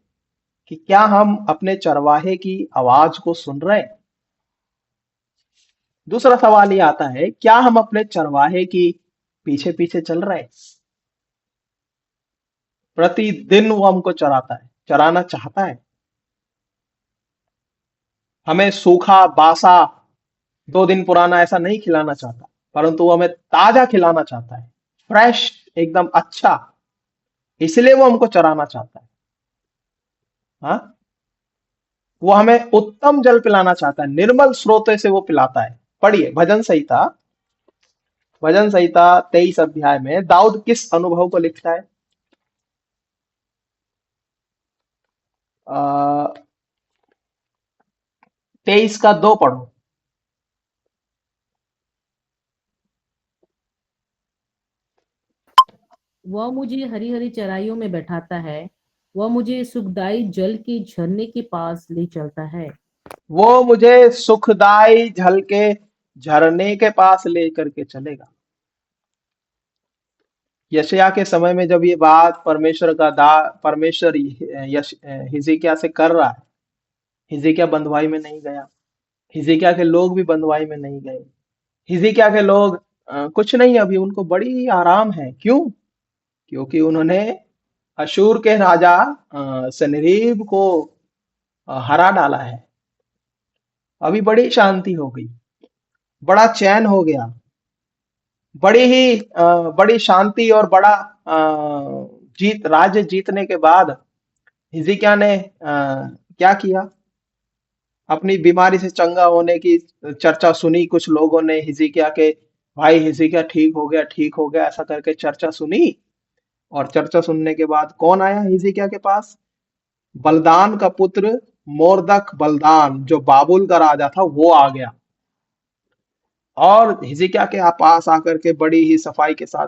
कि क्या हम अपने चरवाहे की आवाज को सुन रहे हैं? दूसरा सवाल ये आता है, क्या हम अपने चरवाहे की पीछे पीछे चल रहे हैं? प्रतिदिन वो हमको चराता है, चराना चाहता है। हमें सूखा बासा 2 दिन पुराना ऐसा नहीं खिलाना चाहता, परंतु वो हमें ताजा खिलाना चाहता है, फ्रेश, एकदम अच्छा। इसलिए वो हमको चराना चाहता है। हाँ, वो हमें उत्तम जल पिलाना चाहता है, निर्मल स्रोत से वो पिलाता है। पढ़िए भजन संहिता 23 अध्याय में दाऊद किस अनुभव को लिखता है? 23 का 2 पढ़ो। वह मुझे हरी हरी चराइयों में बैठाता है, वह मुझे सुखदाई जल के झरने के पास ले चलता है। वो मुझे सुखदाई जल के झरने के पास लेकर के चलेगा। यशायाह के समय में जब ये बात परमेश्वर हिजकिय्याह से कर रहा है, हिजकिय्याह बंधुआई में नहीं गया, हिजकिय्याह के लोग भी बंधुआई में नहीं गए। हिजकिय्याह के लोग कुछ नहीं, अभी उनको बड़ी आराम है। क्यों? क्योंकि उन्होंने अशूर के राजा सनहेरीब को हरा डाला है। अभी बड़ी शांति हो गई, बड़ा चैन हो गया, बड़ी शांति और बड़ा राज्य जीतने के बाद हिजकिय्याह ने क्या किया? अपनी बीमारी से चंगा होने की चर्चा सुनी। कुछ लोगों ने हिजकिय्याह के, भाई हिजकिय्याह ठीक हो गया ऐसा करके चर्चा सुनी। और चर्चा सुनने के बाद कौन आया हिजकिय्याह के पास? बलदान का पुत्र मोर्दक बलदान, जो बाबुल का राजा था, वो आ गया और हिजकिय्याह के पास आकर के बड़ी ही सफाई के साथ,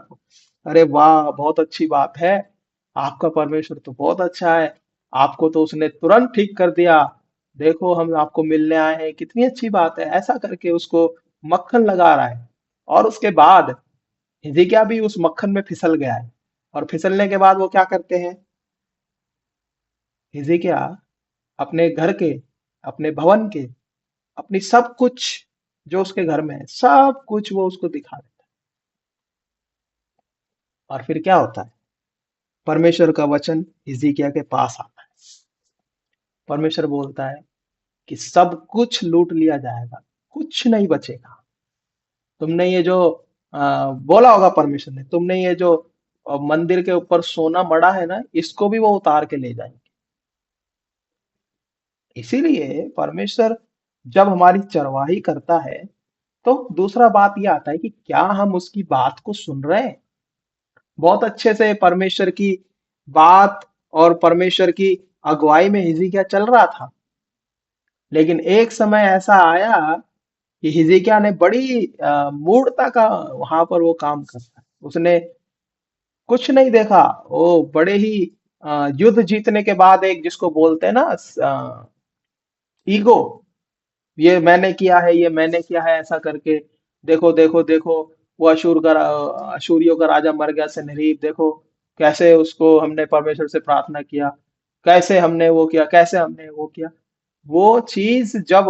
अरे वाह, बहुत अच्छी बात है, आपका परमेश्वर तो बहुत अच्छा है, आपको तो उसने तुरंत ठीक कर दिया, देखो हम आपको मिलने आए हैं, कितनी अच्छी बात है, ऐसा करके उसको मक्खन लगा रहा है। और उसके बाद हिजकिय्याह भी उस मक्खन में फिसल गया है। और फिसलने के बाद वो क्या करते हैं? हिजकिय्याह अपने घर के, अपने भवन के, अपनी सब कुछ जो उसके घर में है, सब कुछ वो उसको दिखा देता है। और फिर क्या होता है? परमेश्वर का वचन हिजकिय्याह के पास आता है। परमेश्वर बोलता है कि सब कुछ लूट लिया जाएगा, कुछ नहीं बचेगा। तुमने ये जो बोला होगा परमेश्वर ने, तुमने ये जो मंदिर के ऊपर सोना मड़ा है ना, इसको भी वो उतार के ले जाएंगे। इसीलिए परमेश्वर जब हमारी चरवाही करता है, तो दूसरा बात ये आता है कि क्या हम उसकी बात को सुन रहे हैं? बहुत अच्छे से परमेश्वर की बात और परमेश्वर की अगुवाई में हिजकिय्याह चल रहा था। लेकिन एक समय ऐसा आया कि हिजकिय्याह ने बड़ी मूढ़ता का वहां पर वो काम करता है। उसने कुछ नहीं देखा। वो बड़े ही युद्ध जीतने के बाद, एक जिसको बोलते हैं ना ईगो, ये मैंने किया है, ये मैंने किया है, ऐसा करके, देखो देखो देखो, वो अशूरियों का राजा मर गया सनहेरीब, देखो कैसे उसको हमने परमेश्वर से प्रार्थना किया, कैसे हमने वो किया, कैसे हमने वो किया। वो चीज जब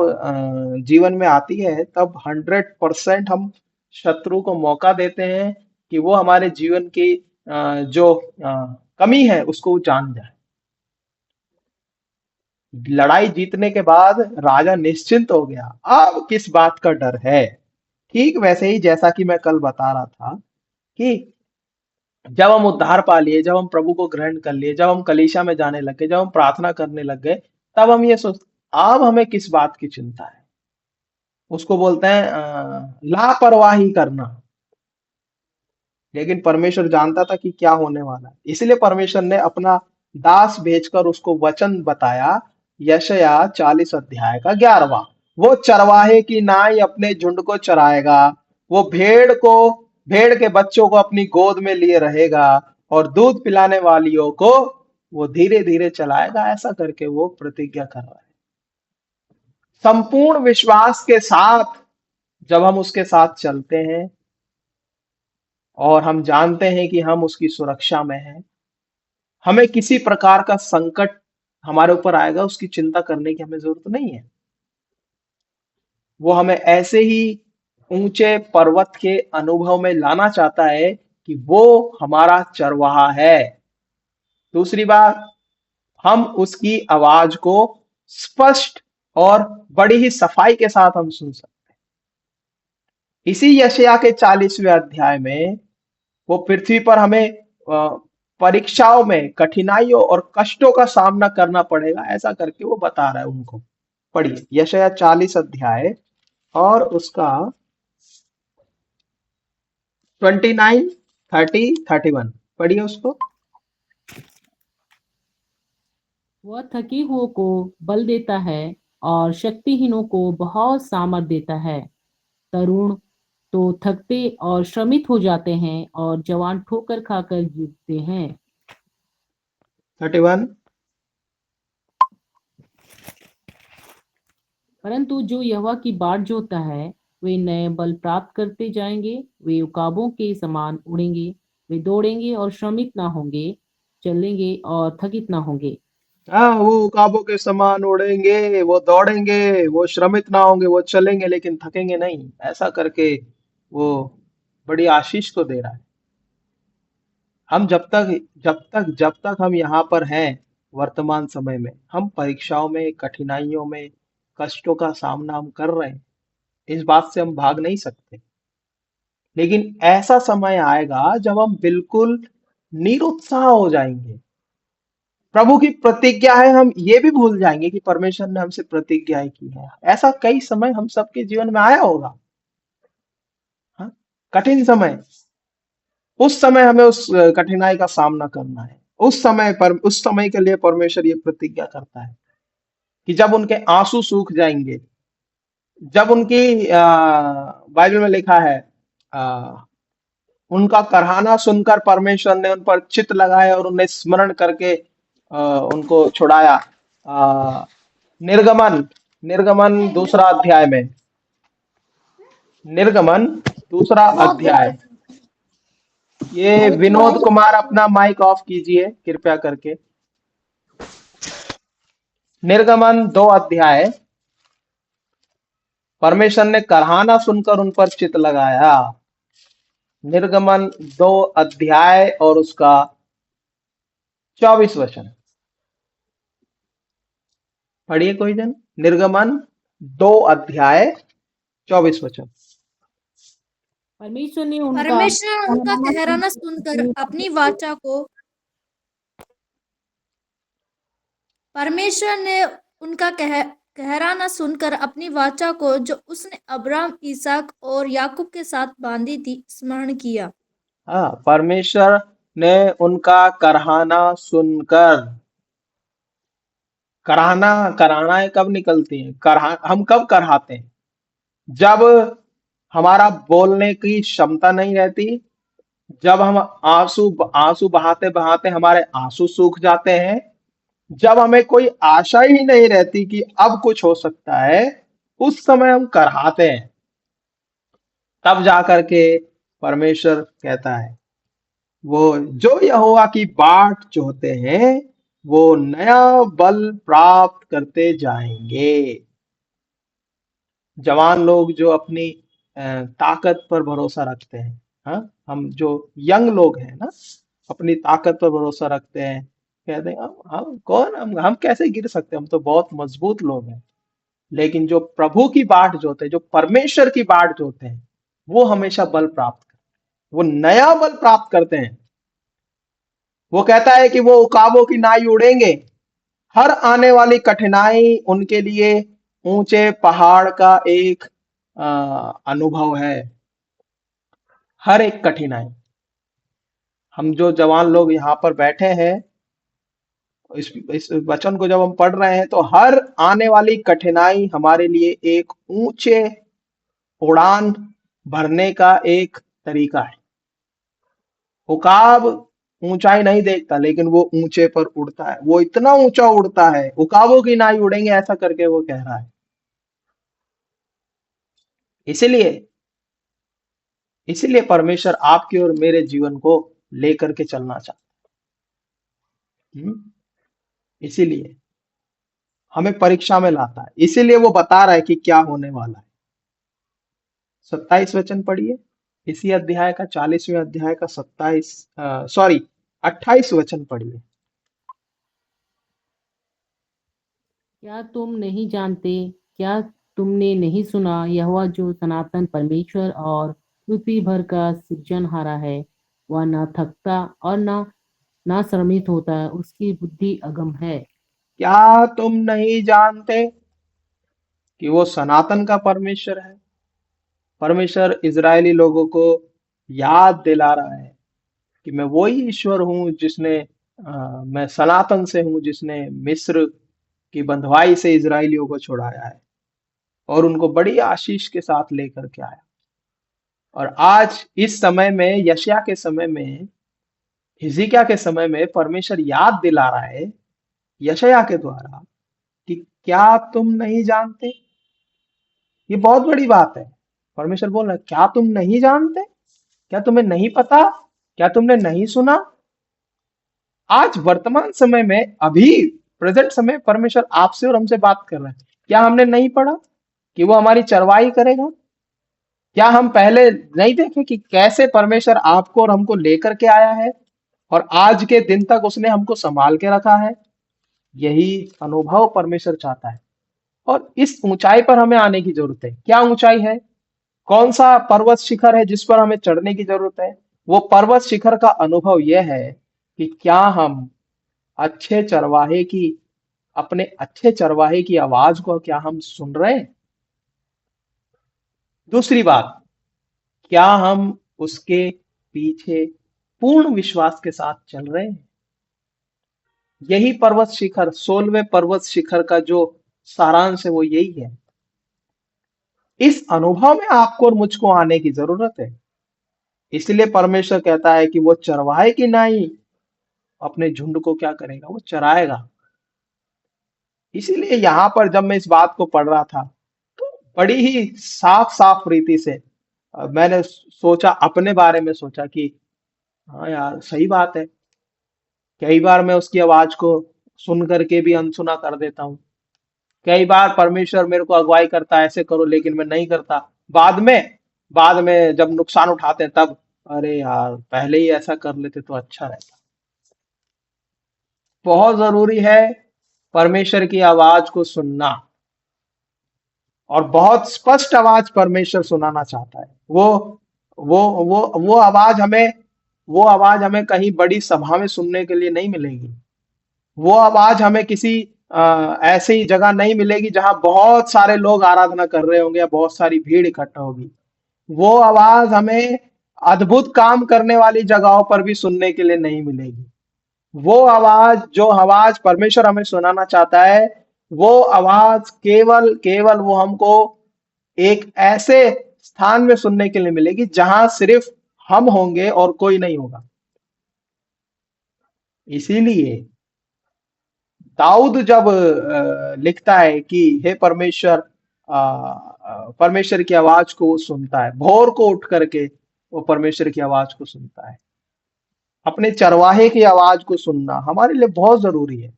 जीवन में आती है, तब 100% हम शत्रु को मौका देते हैं कि वो हमारे जीवन की जो कमी है उसको जान जाए। लड़ाई जीतने के बाद राजा निश्चिंत हो गया, अब किस बात का डर है। ठीक वैसे ही जैसा कि मैं कल बता रहा था कि जब हम उद्धार पा लिए, जब हम प्रभु को ग्रहण कर लिए, जब हम कलीसिया में जाने लग गए, जब हम प्रार्थना करने लग गए, तब हम ये सोच, अब हमें किस बात की चिंता है। उसको बोलते हैं लापरवाही करना। लेकिन परमेश्वर जानता था कि क्या होने वाला है, इसलिए परमेश्वर ने अपना दास भेजकर उसको वचन बताया। यशायाह 40 अध्याय का 11वां, वो चरवाहे की नाई अपने झुंड को चराएगा, वो भेड़ के बच्चों को अपनी गोद में लिए रहेगा, और दूध पिलाने वालियों को वो धीरे धीरे चलाएगा। ऐसा करके वो प्रतिज्ञा कर रहा है। संपूर्ण विश्वास के साथ जब हम उसके साथ चलते हैं और हम जानते हैं कि हम उसकी सुरक्षा में हैं, हमें किसी प्रकार का संकट हमारे ऊपर आएगा उसकी चिंता करने की हमें जरूरत नहीं है। वो हमें ऐसे ही ऊंचे पर्वत के अनुभव में लाना चाहता है कि वो हमारा चरवाहा है। दूसरी बात, हम उसकी आवाज को स्पष्ट और बड़ी ही सफाई के साथ हम सुन सकते हैं। इसी यशायाह के 40वें अध्याय में वो पृथ्वी पर हमें परीक्षाओं में कठिनाइयों और कष्टों का सामना करना पड़ेगा, ऐसा करके वो बता रहा है उनको। पढ़िए यशायाह 40 अध्याय और उसका 29, 30, 31 पढ़िए उसको। वह थकी हुओं को बल देता है और शक्तिहीनों को बहुत सामर्थ देता है। तरुण तो थकते और श्रमित हो जाते हैं और जवान ठोकर खाकर गिरते हैं। 31 परंतु जो यहोवा की बाट जोतता है वे नए बल प्राप्त करते जाएंगे। वे उकाबों के समान उड़ेंगे। वे दौड़ेंगे और श्रमित ना होंगे, चलेंगे और थकित ना होंगे। हाँ, वो उकाबों के समान उड़ेंगे, वो दौड़ेंगे, वो श्रमित ना होंगे, वो चलेंगे लेकिन थकेंगे नहीं, ऐसा करके वो बड़ी आशीष को दे रहा है। हम जब तक हम यहाँ पर हैं वर्तमान समय में, हम परीक्षाओं में, कठिनाइयों में, कष्टों का सामना हम कर रहे हैं, इस बात से हम भाग नहीं सकते। लेकिन ऐसा समय आएगा जब हम बिल्कुल निरुत्साह हो जाएंगे। प्रभु की प्रतिज्ञा है, हम ये भी भूल जाएंगे कि परमेश्वर ने हमसे प्रतिज्ञा की है। ऐसा कई समय हम सबके जीवन में आया होगा। हाँ? कठिन समय, उस समय हमें उस कठिनाई का सामना करना है। उस समय के लिए परमेश्वर ये प्रतिज्ञा करता है कि जब उनके आंसू सूख जाएंगे, जब उनकी बाइबल में लिखा है उनका कराहना सुनकर परमेश्वर ने उन पर चित्त लगाया और उन्हें स्मरण करके उनको छुड़ाया। निर्गमन निर्गमन दूसरा अध्याय में, निर्गमन दूसरा अध्याय। ये विनोद कुमार अपना माइक ऑफ कीजिए कृपया करके। निर्गमन 2 अध्याय। परमेश्वर ने कराहना सुनकर उन पर चित्त लगाया। निर्गमन 2 अध्याय और उसका 24 वचन पढ़िए कोई जन। निर्गमन 2 अध्याय 24 वचन। परमेश्वर ने उनका कहराना सुनकर अपनी वाचा को परमेश्वर ने उनका कहराना सुनकर अपनी वाचा को जो उसने अब्राहम, इसहाक और याकूब के साथ बांधी थी स्मरण किया। हाँ, परमेश्वर ने उनका कराहना सुनकर, कराहनाएं कब निकलती हैं? हम कब कराहते हैं? जब हमारा बोलने की क्षमता नहीं रहती, जब हम आंसू आंसू बहाते बहाते हमारे आंसू सूख जाते हैं, जब हमें कोई आशा ही नहीं रहती कि अब कुछ हो सकता है, उस समय हम कराहते हैं। तब जाकर के परमेश्वर कहता है, वो जो यहोवा की बाट जोहते हैं वो नया बल प्राप्त करते जाएंगे। जवान लोग जो अपनी ताकत पर भरोसा रखते हैं, हाँ, हम जो यंग लोग हैं ना, अपनी ताकत पर भरोसा रखते हैं, कहते हैं हम कौन, हम कैसे गिर सकते हैं, हम तो बहुत मजबूत लोग हैं। लेकिन जो प्रभु की बाट जोते हैं, जो परमेश्वर की बाट जोते हैं, वो हमेशा बल प्राप्त करते हैं, वो नया बल प्राप्त करते हैं। वो कहता है कि वो उकाबों की नाई उड़ेंगे। हर आने वाली कठिनाई उनके लिए ऊंचे पहाड़ का एक अनुभव है। हर एक कठिनाई, हम जो जवान लोग यहाँ पर बैठे हैं, इस वचन को जब हम पढ़ रहे हैं, तो हर आने वाली कठिनाई हमारे लिए एक ऊंचे उड़ान भरने का एक तरीका है। उकाब ऊंचाई नहीं देखता, लेकिन वो ऊंचे पर उड़ता है। वो इतना ऊंचा उड़ता है, उकाबों की नाई उड़ेंगे, ऐसा करके वो कह रहा है। इसीलिए इसीलिए परमेश्वर आपके और मेरे जीवन को लेकर के चलना चाहता है। इसीलिए हमें परीक्षा में लाता है, इसीलिए वो बता रहा है कि क्या होने वाला है। 27 वचन पढ़िए, इसी अध्याय का 40वें अध्याय का 28 वचन पढ़िए। क्या तुम नहीं जानते, क्या तुमने नहीं सुना, यहोवा जो सनातन परमेश्वर और पृथ्वी भर का सृजनहारा है, वह ना थकता और ना श्रमित होता, उसकी बुद्धि अगम है। क्या तुम नहीं जानते कि वो सनातन का परमेश्वर है? परमेश्वर इजरायली लोगों को याद दिला रहा है कि मैं वही ईश्वर हूं जिसने मैं सनातन से हूं, जिसने मिस्र की बंधुआई से इजरायलियों को छुड़ाया है और उनको बड़ी आशीष के साथ लेकर के आया। और आज इस समय में, यशायाह के समय में, हिजकिय्याह के समय में परमेश्वर याद दिला रहा है यशायाह के द्वारा कि क्या तुम नहीं जानते। ये बहुत बड़ी बात है। परमेश्वर बोल रहा है, क्या तुम नहीं जानते, क्या तुम्हें नहीं पता, क्या तुमने नहीं सुना। आज वर्तमान समय में, अभी प्रेजेंट समय, परमेश्वर आपसे और हमसे बात कर रहा है। क्या हमने नहीं पढ़ा कि वो हमारी चरवाही करेगा? क्या हम पहले नहीं देखे कि कैसे परमेश्वर आपको और हमको लेकर के आया है और आज के दिन तक उसने हमको संभाल के रखा है? यही अनुभव परमेश्वर चाहता है और इस ऊंचाई पर हमें आने की जरूरत है। क्या ऊंचाई है? कौन सा पर्वत शिखर है जिस पर हमें चढ़ने की जरूरत है? वो पर्वत शिखर का अनुभव यह है कि क्या हम अच्छे चरवाहे की अपने अच्छे चरवाहे की आवाज को क्या हम सुन रहे हैं? दूसरी बात, क्या हम उसके पीछे पूर्ण विश्वास के साथ चल रहे हैं? यही पर्वत शिखर, 16वें पर्वत शिखर का जो सारांश है वो यही है। इस अनुभव में आपको और मुझको आने की जरूरत है। इसलिए परमेश्वर कहता है कि वो चरवाहे की नाई अपने झुंड को क्या करेगा? वो चराएगा। इसीलिए यहां पर जब मैं इस बात को पढ़ रहा था तो बड़ी ही साफ साफ रीति से मैंने सोचा, अपने बारे में सोचा कि हाँ यार, सही बात है। कई बार मैं उसकी आवाज को सुन करके भी अनसुना कर देता हूँ। कई बार परमेश्वर मेरे को अगुवाई करता है, ऐसे करो, लेकिन मैं नहीं करता। बाद में जब नुकसान उठाते हैं तब, अरे यार पहले ही ऐसा कर लेते तो अच्छा रहता। बहुत जरूरी है परमेश्वर की आवाज को सुनना, और बहुत स्पष्ट आवाज परमेश्वर सुनाना चाहता है। वो आवाज हमें कहीं बड़ी सभा में सुनने के लिए नहीं मिलेगी। वो आवाज हमें किसी ऐसी जगह नहीं मिलेगी जहां बहुत सारे लोग आराधना कर रहे होंगे या बहुत सारी भीड़ इकट्ठा होगी। वो आवाज हमें अद्भुत काम करने वाली जगहों पर भी सुनने के लिए नहीं मिलेगी। वो आवाज, जो आवाज परमेश्वर हमें सुनाना चाहता है, वो आवाज केवल केवल वो हमको एक ऐसे स्थान में सुनने के लिए मिलेगी जहां सिर्फ हम होंगे और कोई नहीं होगा। इसीलिए दाऊद जब लिखता है कि हे परमेश्वर, परमेश्वर की आवाज को वो सुनता है, भोर को उठ करके वो परमेश्वर की आवाज को सुनता है। अपने चरवाहे की आवाज को सुनना हमारे लिए बहुत जरूरी है।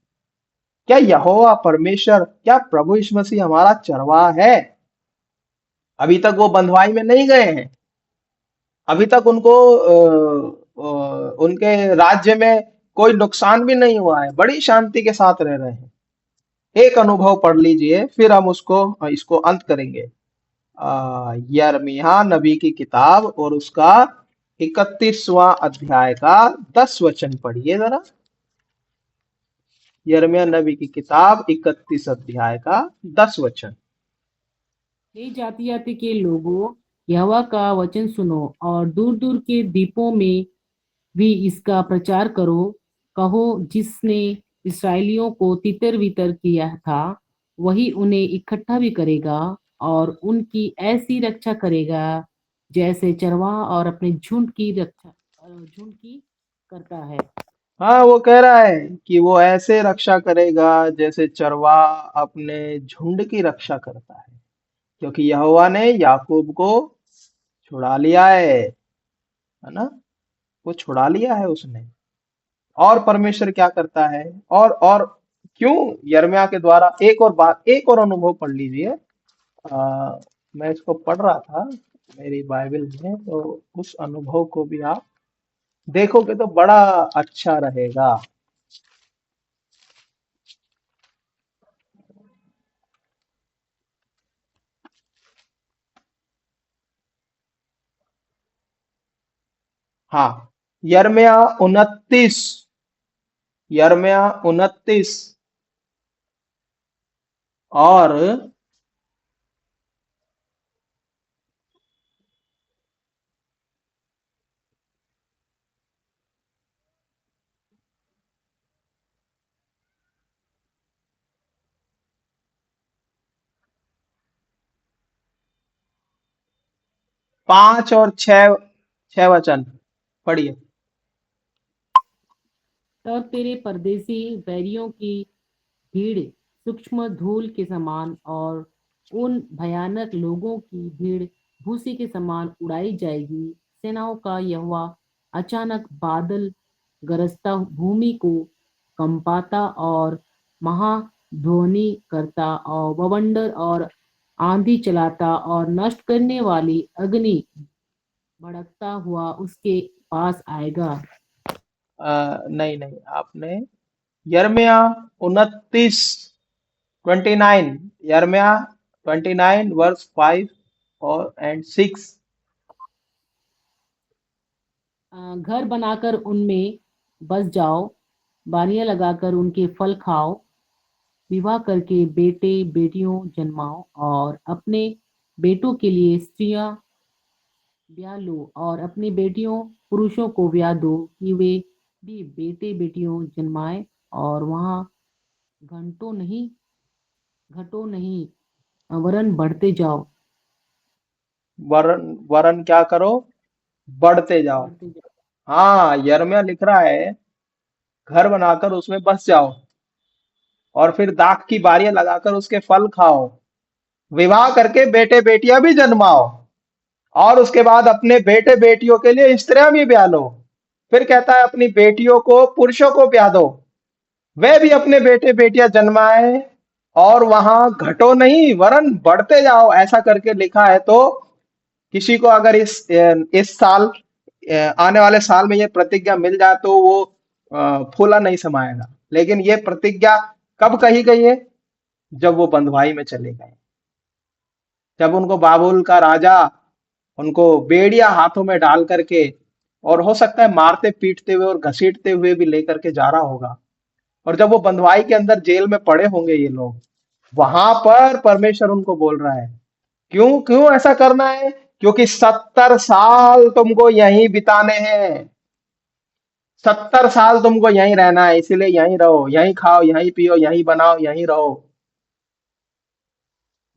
क्या यहोवा परमेश्वर, क्या प्रभु यीशु मसीह हमारा चरवाहा है? अभी तक वो बंधुआई में नहीं गए हैं। अभी तक उनको उनके राज्य में कोई नुकसान भी नहीं हुआ है, बड़ी शांति के साथ रह रहे हैं। एक अनुभव पढ़ लीजिए, फिर हम इसको अंत करेंगे। यिर्मयाह नबी की किताब और उसका 31वां अध्याय का 10 वचन पढ़िए जरा। यिर्मयाह नबी की किताब 31 अध्याय का 10 वचन। हे जाति जाति के लोगों, यहोवा का वचन सुनो और दूर दूर के द्वीपों में भी इसका प्रचार करो। कहो, जिसने इसराइलियों को तितर बितर किया था वही उन्हें इकट्ठा भी करेगा और उनकी ऐसी रक्षा करेगा जैसे चरवाहा और अपने झुंड की करता है। हाँ, वो कह रहा है कि वो ऐसे रक्षा करेगा जैसे चरवाहा अपने झुंड की रक्षा करता है। क्योंकि यहोवा ने याकूब को छुड़ा लिया है ना, वो छुड़ा लिया है उसने। और परमेश्वर क्या करता है, और क्यों यिर्मयाह के द्वारा एक और बात, एक और अनुभव पढ़ लीजिए। मैं इसको पढ़ रहा था मेरी बाइबल में, तो उस अनुभव को भी आप देखोगे तो बड़ा अच्छा रहेगा। हाँ, यिर्मयाह 29 और 5 और 6 वचन पढ़िए। तब तेरे परदेसी बैरियों की भीड़ सूक्ष्म धूल के समान और उन भयानक लोगों की भीड़ भूसी के समान उड़ाई जाएगी। सेनाओं का यहोवा अचानक बादल गरजता भूमि को कंपाता और महाध्वनि करता और बवंडर और आंधी चलाता और नष्ट करने वाली अग्नि भड़कता हुआ उसके पास आएगा। नहीं नहीं, आपने यिर्मयाह 29 यिर्मयाह 29 वर्स 5 और एंड 6। घर बनाकर उनमें बस जाओ, बारियां लगाकर उनके फल खाओ, विवाह करके बेटे बेटियों जन्माओ और अपने बेटों के लिए स्त्रियां ब्याह लो और अपनी बेटियों पुरुषों को ब्याह दो कि वे भी बेटे बेटियों जन्माए और वहां घटो नहीं वरन बढ़ते जाओ। वरन क्या करो, बढ़ते जाओ। बढ़ते जाओ। हाँ, यिर्मयाह लिख रहा है घर बनाकर उसमें बस जाओ और फिर दाख की बारियां लगाकर उसके फल खाओ, विवाह करके बेटे बेटियां भी जन्माओ और उसके बाद अपने बेटे बेटियों के लिए स्त्रियां भी ब्याह लो। फिर कहता है अपनी बेटियों को पुरुषों को ब्याह दो, वे भी अपने बेटे बेटियां जन्माए और वहां घटो नहीं वरन बढ़ते जाओ, ऐसा करके लिखा है। तो किसी को अगर इस साल आने वाले साल में ये प्रतिज्ञा मिल जाए तो वो फूला नहीं समाएगा। लेकिन ये प्रतिज्ञा कब कही गई है? जब वो बंधुआई में चले गए, जब उनको बाबुल का राजा उनको बेड़िया हाथों में डाल करके, और हो सकता है मारते पीटते हुए और घसीटते हुए भी लेकर के जा रहा होगा, और जब वो बंधुआई के अंदर जेल में पड़े होंगे ये लोग, वहां पर परमेश्वर उनको बोल रहा है क्यों क्यों ऐसा करना है? क्योंकि 70 साल तुमको यहीं बिताने हैं, 70 साल तुमको यहीं रहना है, इसीलिए यहीं रहो, यहीं खाओ, यहीं पियो, यहीं बनाओ, यहीं रहो।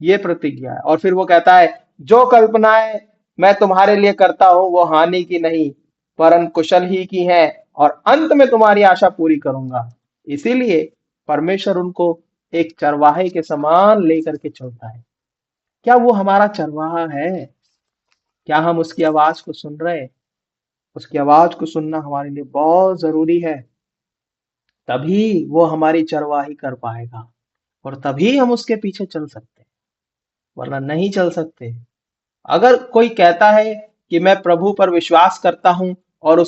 ये प्रतिज्ञा है। और फिर वो कहता है जो कल्पनाएं मैं तुम्हारे लिए करता हूं वो हानि की नहीं परन कुशल ही की है, और अंत में तुम्हारी आशा पूरी करूंगा। इसीलिए परमेश्वर उनको एक चरवाहे के समान लेकर के चलता है। क्या वो हमारा चरवाहा है? क्या हम उसकी आवाज को सुन रहे हैं? उसकी आवाज को सुनना हमारे लिए बहुत जरूरी है, तभी वो हमारी चरवाही कर पाएगा और तभी हम उसके पीछे चल सकते हैं, वरना नहीं चल सकते। अगर कोई कहता है कि मैं प्रभु पर विश्वास करता हूं और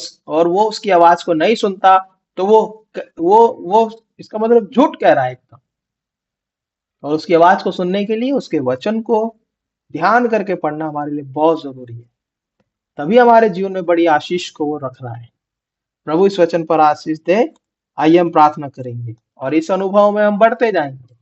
वो उसकी आवाज को नहीं सुनता, तो वो इसका मतलब झूठ कह रहा है एकदम। और उसकी आवाज को सुनने के लिए उसके वचन को ध्यान करके पढ़ना हमारे लिए बहुत जरूरी है, तभी हमारे जीवन में बड़ी आशीष को वो रख रहा है। प्रभु इस वचन पर आशीष दे। आइए हम प्रार्थना करेंगे और इस अनुभव में हम बढ़ते जाएंगे।